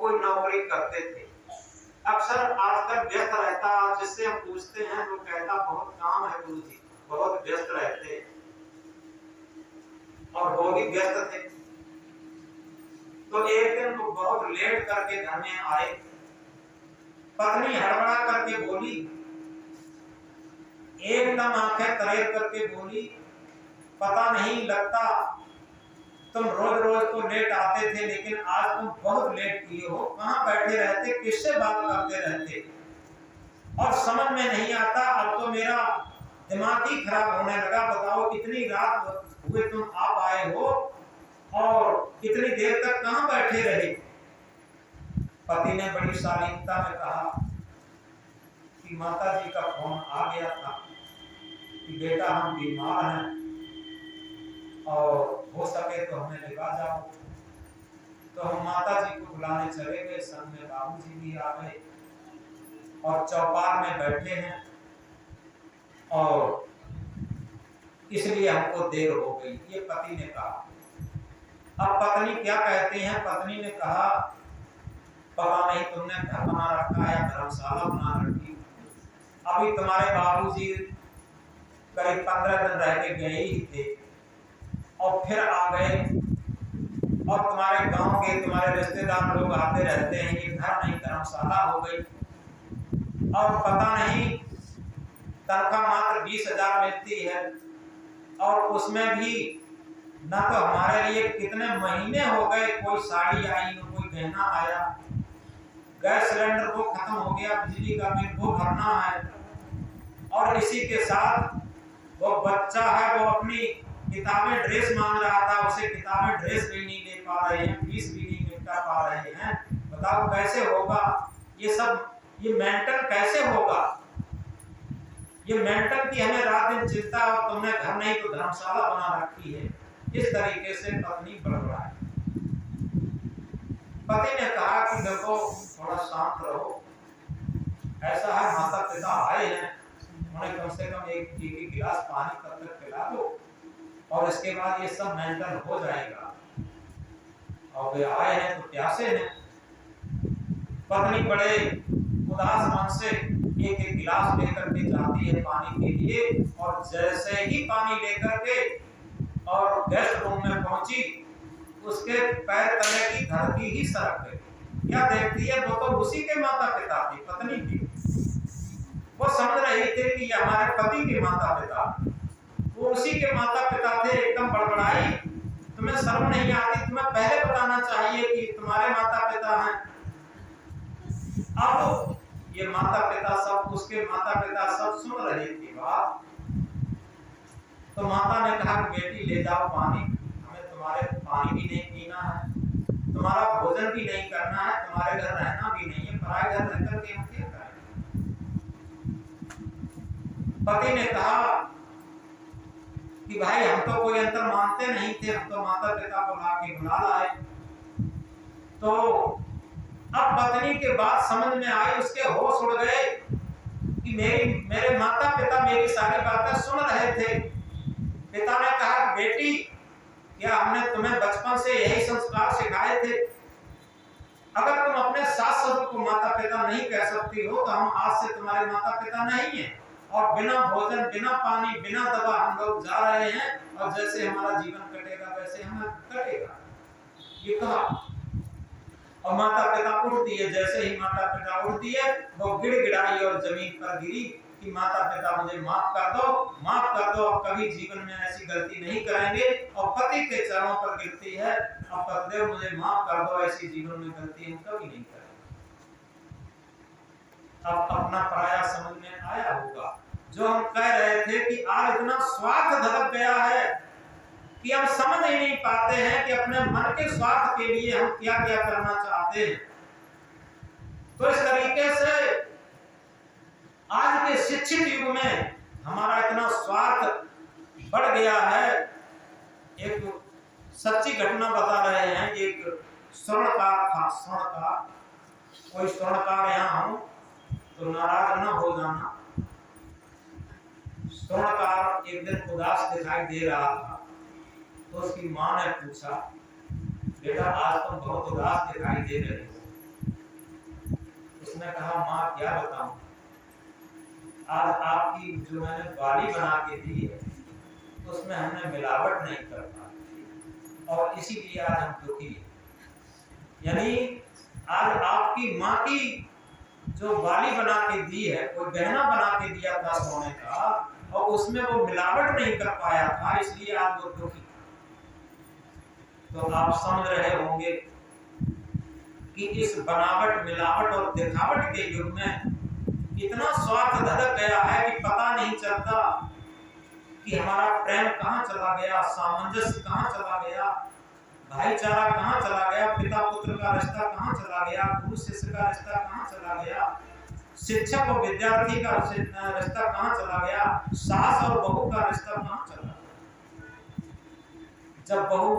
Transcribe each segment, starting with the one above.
कोई नौकरी करते थे। अक्सर आजकल व्यस्त रहता, जिससे हम पूछते हैं तो कहता बहुत काम है गुरुजी, बहुत व्यस्त रहते हैं। और वो भी व्यस्त थे। तो एक दिन वो बहुत लेट करके घर में आए। पत्नी हड़बड़ा करके बोली, एकदम आंखें तरेर करके बोली, पता नहीं लगता तुम रोज रोज तो लेट आते थे, लेकिन आज तुम बहुत लेट किए हो। कहां बैठे रहते, किससे बात करते रहते, और समझ में नहीं आता। अब तो मेरा दिमाग ही खराब होने लगा। बताओ इतनी रात हुए तुम आप आए हो और इतनी देर तक कहां बैठे रहे। पति ने बड़ी शालीनता में कहा कि माता जी का फोन आ गया था कि बेटा हम बीमार हैं और हो सके तो हमें लेकर जाओ। तो हम माता जी को बुलाने चले गए। संग में बाबूजी भी आ गए और चौपाल में बैठे हैं, और इसलिए हमको देर हो गई, ये पति ने कहा। अब पत्नी क्या कहती हैं, पत्नी ने कहा पता नहीं तुमने घर बना रखा है या धर्मशाला बना रखी, अभी तुम्हारे बाबूजी करीब 15 दिन रह के गए ही थे और फिर आ गए, और तुम्हारे गांव के तुम्हारे रिश्तेदार लोग आते रहते हैं, ये घर नहीं धर्मशाला हो गई। और पता नहीं तनख्वाह मात्र 20,000 मिलती है, और उसमें भी ना तो हमारे लिए कितने महीने हो गए कोई साड़ी आई न कोई गहना आया, गैस सिलेंडर वो खत्म हो गया, बिजली का बिल वो भरना है, और इसी के साथ वो बच्चा है वो अपनी किताबें ड्रेस मांग रहा था, उसे किताबें ड्रेस भी नहीं ले पा रहे हैं, फीस भी नहीं निपटा पा रहे हैं। बताओ कैसे होगा ये सब, ये मेंटल कैसे होगा, ये मेंटल की हमें रात दिन चिंता, और तुमने घर नहीं तो धर्मशाला बना रखी है। इस तरीके से पत्नी बड़बड़ाई। पति ने कहा कि देखो थोड़ा शांत रहो, ऐसा है माता पिता आए हैं, उन्हें कम से कम एक गिलास पानी तब तक पिला दो और इसके बाद ये सब मेंटल हो जाएगा, और वे आए हैं तो प्यासे हैं। पत्नी बड़े उदास मन से एक एक गिलास लेकर के जाती है पानी के लिए, और जैसे ही पानी लेकर के और गेस्ट रूम में पहुंची, उसके पैर तले की धरती ही सरक गई। क्या देखती है, वो तो उसी के माता पिता थे, पत्नी की। वो समझ रही थी कि ये हमारे पति के माता पिता, वो उसी के माता पिता थे। एकदम बड़बड़ाई, तुम्हें शर्म नहीं आती, तुम्हें पहले बताना चाहिए कि तुम्हारे माता पिता हैं। अब ये माता पिता सब, उसके माता पिता सब सुन रहे थे बात। तो माता ने कहा बेटी ले जाओ पानी, हमें तुम्हारे पानी भी नहीं पीना है, तुम्हारा भोजन भी नहीं करना है, तुम्हारे घर रहना भी नहीं है, पराए घर रहकर के हम क्या करें। पति ने कहा कि भाई हम तो कोई अंतर मानते नहीं थे, हम तो माता पिता को लाके बुला लाए। तो अब पत्नी के बात समझ में आई, उसके होश उड़ गए कि मेरे माता पिता मेरी सारी बातें सुन रहे थे। पिता ने कहा बेटी क्या हमने तुम्हें बचपन से यही संस्कार सिखाए थे, अगर तुम अपने सास ससुर को माता पिता नहीं कह सकती हो तो हम आज से तुम्हारे माता पिता नहीं हैं, और बिना भोजन बिना पानी बिना दवा हम लोग जा रहे हैं, और जैसे हमारा जीवन कटेगा वैसे हमारा कटेगा, ये कहा। और माता पिता उठ दिए। जैसे ही माता पिता उठ दिए, वो गिड़गिड़ाई और जमीन पर गिरी कि माता पिता मुझे माफ कर दो, माफ कर दो, अब कभी जीवन में ऐसी गलती नहीं करेंगे। और पति के चरणों पर गिरती है, अब पतिदेव मुझे माफ कर दो, ऐसी जीवन में गलती हम कभी नहीं करेंगे। अब अपना पराया समझ में आया होगा। जो हम कह रहे थे कि आज इतना स्वार्थ धड़क गया है कि हम समझ ही नहीं पाते हैं कि अपने मन के स्वार्थ के लिए हम क्या क्या करना चाहते हैं। तो इस तरीके से आज के शिक्षित युग में हमारा इतना स्वार्थ बढ़ गया है। एक सच्ची घटना बता रहे हैं। एक स्वर्णकार था, स्वर्णकार, कोई स्वर्णकार यहाँ हो तो नाराज न हो जाना। स्वर्णकार एक दिन उदास दिखाई दे रहा था, तो उसकी माँ ने पूछा बेटा आज तुम बहुत उदास दिखाई दे रहे हो, उसने कहा माँ क्या बताऊं, आज आपकी जो मैंने बाली बना के दी है उसमें हमने मिलावट नहीं कर पाई और इसीलिए आज हम दुखी हैं। यानी आज आपकी माँ की जो बाली बना के दी है, कोई गहना बना के दिया था सोने का, और उसमें वो मिलावट नहीं कर पाया था, इसलिए आज वो दुखी। तो आप समझ रहे होंगे कि इस बनावट, मिलावट और दिखावट के युग में इतना स्वार्थ धधक गया है कि पता नहीं चलता कि हमारा प्रेम कहाँ चला गया, सामंजस्य कहाँ चला गया, भाईचारा कहाँ चला गया, पिता पुत्र का रिश्ता कहाँ चला गया, गुरु शिष्य का रिश्ता कहाँ चला गया, शिक्षक और विद्यार्थी का रिश्ता कहाँ चला गया, सास और बहू का रिश्ता कहाँ चला गया। जब बहू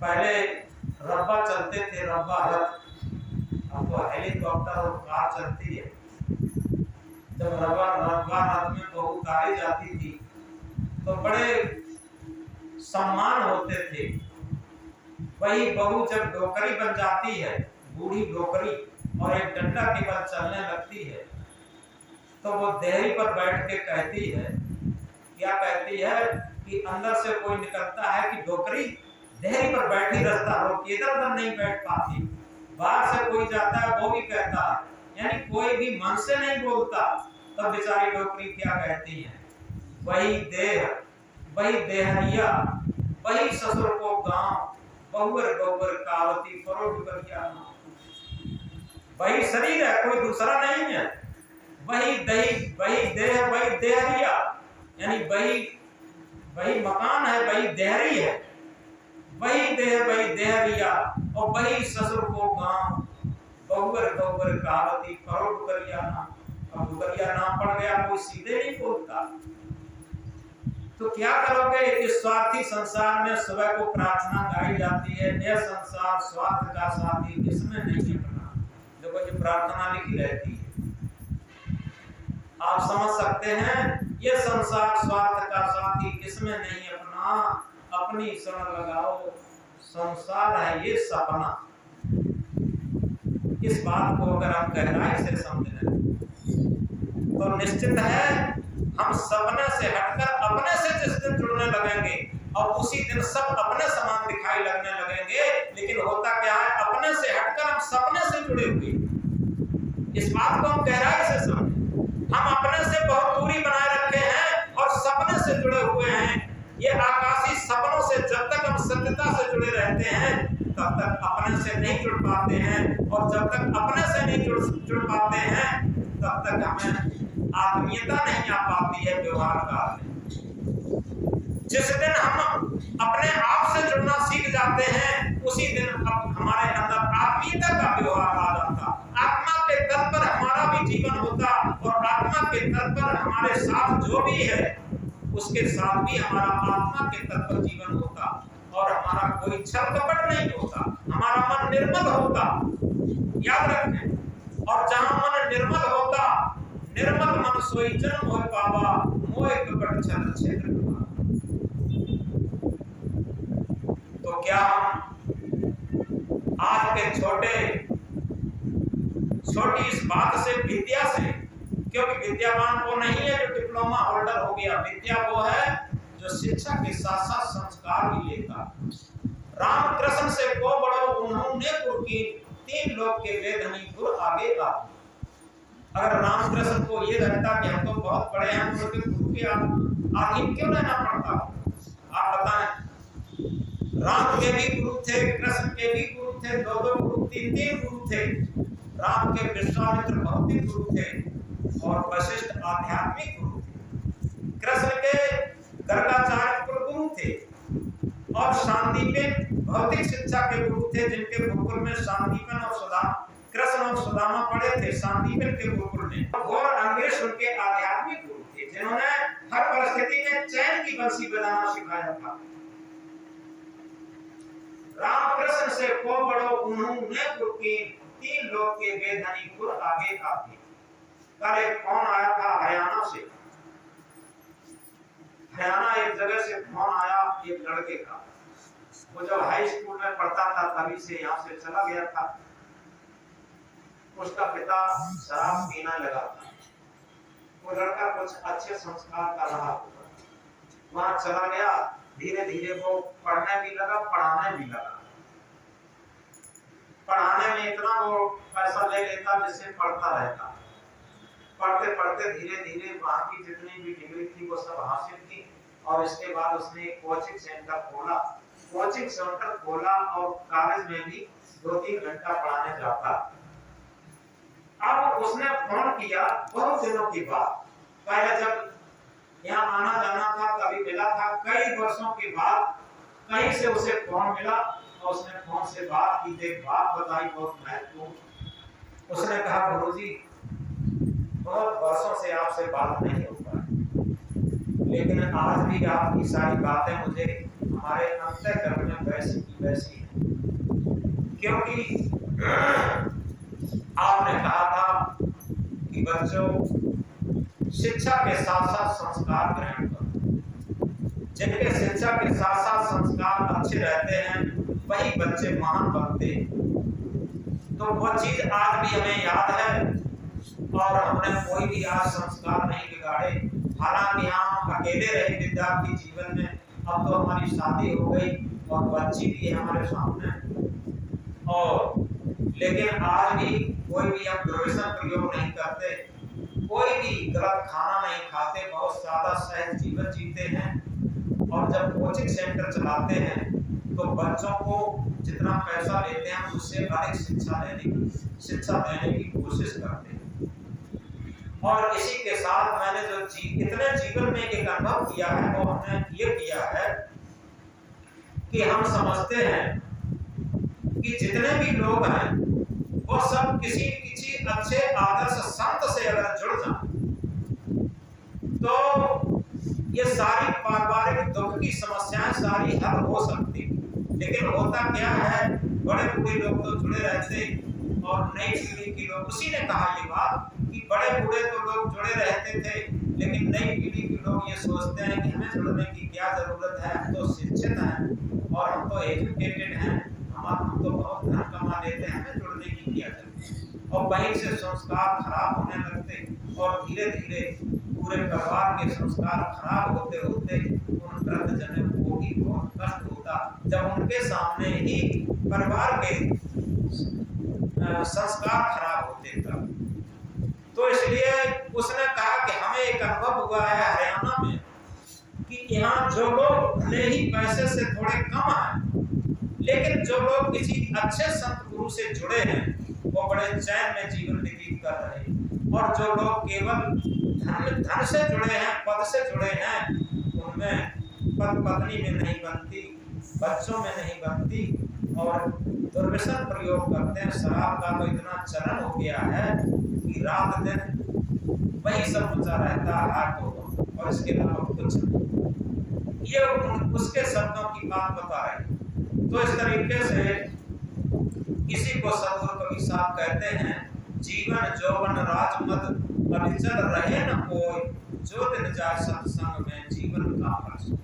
पहले रब्बा चलते थे, रब्बा रथ, अब तो हेलीकॉप्टर और कार चलती है। जब रब्बा रथ में बहू उतारी जाती थी तो बड़े सम्मान होते थे। वही बहू जब डोकरी बन जाती है, बूढ़ी डोकरी, और एक डंडा के बल चलने लगती है, तो वो देहरी पर बैठ के कहती है, क्या कहती है कि अंदर से कोई निकलता है कि डोकरी देहरी पर बैठी रास्ता रोक, इधर उधर नहीं बैठ पाती। बाहर से कोई जाता है वो भी कहता है, यानी कोई भी मन से नहीं बोलता। तब बेचारी डोकरी क्या कहती है, वही देह, वही देहरिया, वही ससुर को गांव, बहुवर बहुवर कावती करो डुबरिया। वही शरीर है, कोई दूसरा नहीं है, वही दही, वही देह, वही देहरिया, यानी वही मकान है, वही देहरी है, वही देह, वही देहरिया, और वही ससुर को गांव, बहुवर बहुवर कावती करो डुबरिया ना। अब डुबरिया नाम पड़ गया, कोई सीधे नहीं बोलता। तो क्या करोगे इस स्वार्थी संसार में। सुबह को प्रार्थना गाई जाती है, यह संसार स्वार्थ का साथी इसमें नहीं अपना। देखो ये प्रार्थना लिखी रहती है, आप समझ सकते हैं, ये संसार स्वार्थ का साथी इसमें नहीं अपना, अपनी शरण लगाओ, संसार है ये सपना। इस बात को अगर हम गहराई से समझ लें तो निश्चित है हम सपने से हटकर अपने से जिस दिन जुड़ने लगेंगे और उसी दिन सब अपने समान दिखाई लगने लगेंगे। लेकिन होता क्या है, अपने से हटकर हम सपने से जुड़े हुए। इस बात को हम गहराई से समझें, हम अपने से बहुत दूरी बनाए रखे हैं और सपने से जुड़े हुए हैं। ये आकाशी सपनों से जब तक हम सत्यता से जुड़े रहते हैं तब तक अपने से नहीं जुड़ पाते हैं, और जब तक अपने से नहीं जुड़ पाते हैं तब तक हमें आत्मीयता नहीं आ पाती है व्यवहार काल में। जिस दिन हम अपने आप से जुड़ना सीख जाते हैं उसी दिन हमारे अंदर आत्मीयता का व्यवहार आ जाता, आत्मा के तल पर हमारा भी जीवन होता, और आत्मा के तल पर हमारे साथ जो भी है उसके साथ भी हमारा आत्मा के तल पर जीवन होता, और हमारा कोई छल कपट नहीं होता, हमारा मन निर्मल होता। याद रखें, और जहां मन निर्मल होता, निर्मल मन सोई जन्म होय पावा, मोह कपट छल क्षेत्र। तो क्या आज के छोटी इस बात से, विद्या से, क्योंकि विद्यावान वो नहीं है जो डिप्लोमा होल्डर हो गया, विद्या वो है जो शिक्षा के साथ साथ संस्कार भी लेता। रामकृष्ण से को बड़ो उन्होंने गुरु की, तीन लोग के वेदनी गुरु आगे आ। अगर रामकृष्ण को ये रहता कि हम तो बहुत बड़े हैं, तो गुरु के आधीन क्यों रहना पड़ता? आप बताएं। राम के भी गुरु थे, कृष्ण के भी गुरु थे, दो गुरु, तीन गुरु थे। राम के विश्वामित्र भौतिक गुरु थे और वशिष्ठ आध्यात्मिक गुरु थे। कृष्ण के गर्गाचार्य कुलगुरु थे और शांतिपेन भौतिक शिक्षा के गुरु थे, जिनके गुरुकुल में शांतिपेन और सुदामा, कृष्ण और सुदामा पढ़े थे शांतिपेन के गुरुकुल में। और अंग्रेज उनके आध्यात्मिक गुरु थे, जिन्होंने हर परिस्थिति में चैन की बंसी बजाना सिखाया था। रामकृष्ण से को बड़ो उन्होंने गुरु की, तीन लोग के वेदनी गुरु आगे आते। कल एक फोन आया था हरियाणा से, हरियाणा एक जगह से फोन आया एक लड़के का, वो जब हाई स्कूल में पढ़ता था तभी से यहाँ से चला गया था। उसका पिता शराब पीना लगा था। वो लड़का कुछ अच्छे संस्कार का रहा, वहां चला गया, धीरे धीरे वो पढ़ने भी लगा, पढ़ाने भी लगा। पढ़ाने में इतना वो पैसा ले लेता जिससे पढ़ता रहता। पढ़ते पढ़ते धीरे धीरे वहां की जितनी भी डिग्री थी वो सब हासिल की, और इसके बाद उसने एक कोचिंग सेंटर खोला। कोचिंग सेंटर खोला और कॉलेज में भी 2-3 घंटा पढ़ाने जाता। अब उसने फोन किया बहुत दिनों की बात, पहले जब यहाँ आना जाना था तभी मिला था, कई वर्षों के बाद कहीं से उसे फोन मिला और उसने फोन से बात की, एक बात बताई बहुत महत्वपूर्ण। उसने कहा गुरुजी बहुत वर्षों से आपसे बात नहीं हो पाई, लेकिन आज भी आपकी सारी बातें मुझे हमारे अंतःकरण में वैसी की वैसी हैं, क्योंकि आपने कहा था कि बच्चों शिक्षा के साथ साथ संस्कार ग्रहण करो। जिनके शिक्षा के साथ साथ संस्कार अच्छे रहते हैं वही बच्चे महान बनते हैं। तो वो चीज आज भी हमें याद है और हमने कोई भी आज संस्कार नहीं बिगाड़े। हालांकि हम अकेले रहे विद्यार्थी जीवन में, अब तो हमारी शादी हो गई और बच्ची भी है हमारे सामने, और लेकिन आज भी कोई भी हम दुर्व्यसन प्रयोग नहीं करते, कोई भी गलत खाना नहीं खाते, बहुत सादा सहज जीवन जीते हैं। और जब कोचिंग सेंटर चलाते हैं तो बच्चों को जितना पैसा लेते हैं उससे अधिक शिक्षा देने की कोशिश करते हैं। और इसी के साथ मैंने जो इतने जीवन में एक अनुभव किया है वो हमने ये किया है कि हम समझते हैं कि जितने भी लोग हैं वो सब किसी अच्छे आदर्श संत से अगर जुड़ जाए तो ये सारी पारिवारिक दुख की समस्याएं सारी हल हो सकती। लेकिन होता क्या है, बड़े बूढ़े लोग तो जुड़े रहते और नई पीढ़ी के लोग, उसी ने कहा ये बात कि बड़े बूढ़े तो लोग जुड़े रहते थे, लेकिन नई पीढ़ी के लोग ये सोचते हैं कि हमें जुड़ने की क्या जरूरत है, हम तो शिक्षित हैं और हम तो एजुकेटेड हैं, हम तो बहुत धन कमा लेते हैं, हमें जुड़ने की क्या जरूरत। और वहीं से संस्कार खराब होने लगते और धीरे धीरे पूरे परिवार के संस्कार खराब होते होते उन वृद्धजनों को भी बहुत कष्ट होता जब उनके सामने ही परिवार के संस्कार खराब होते तब। तो इसलिए उसने कहा कि हमें एक अनुभव हुआ है हरियाणा में कि यहाँ जो लोग भले ही पैसे से थोड़े कम हैं, लेकिन जो लोग किसी अच्छे संत गुरु से जुड़े हैं वो बड़े चैन में जीवन व्यतीत कर रहे हैं, और जो लोग केवल धन से जुड़े हैं, पद से जुड़े हैं, उनमें पद पत्नी में नहीं बनती, बच्चों में नहीं बनती और दुर्व्यसन प्रयोग करते हैं। शराब का तो इतना चलन हो गया है कि रात दिन वही सब मचा रहता है और इसके अलावा कुछ नहीं। ये उसके शब्दों की बात बता रहे। तो इस तरीके से किसी को सदगुरु कबीर साहब कहते हैं, जीवन जौवन राजमद अभी चल रहे न कोई, जो दिन जाए सत्संग में जीवन का फल।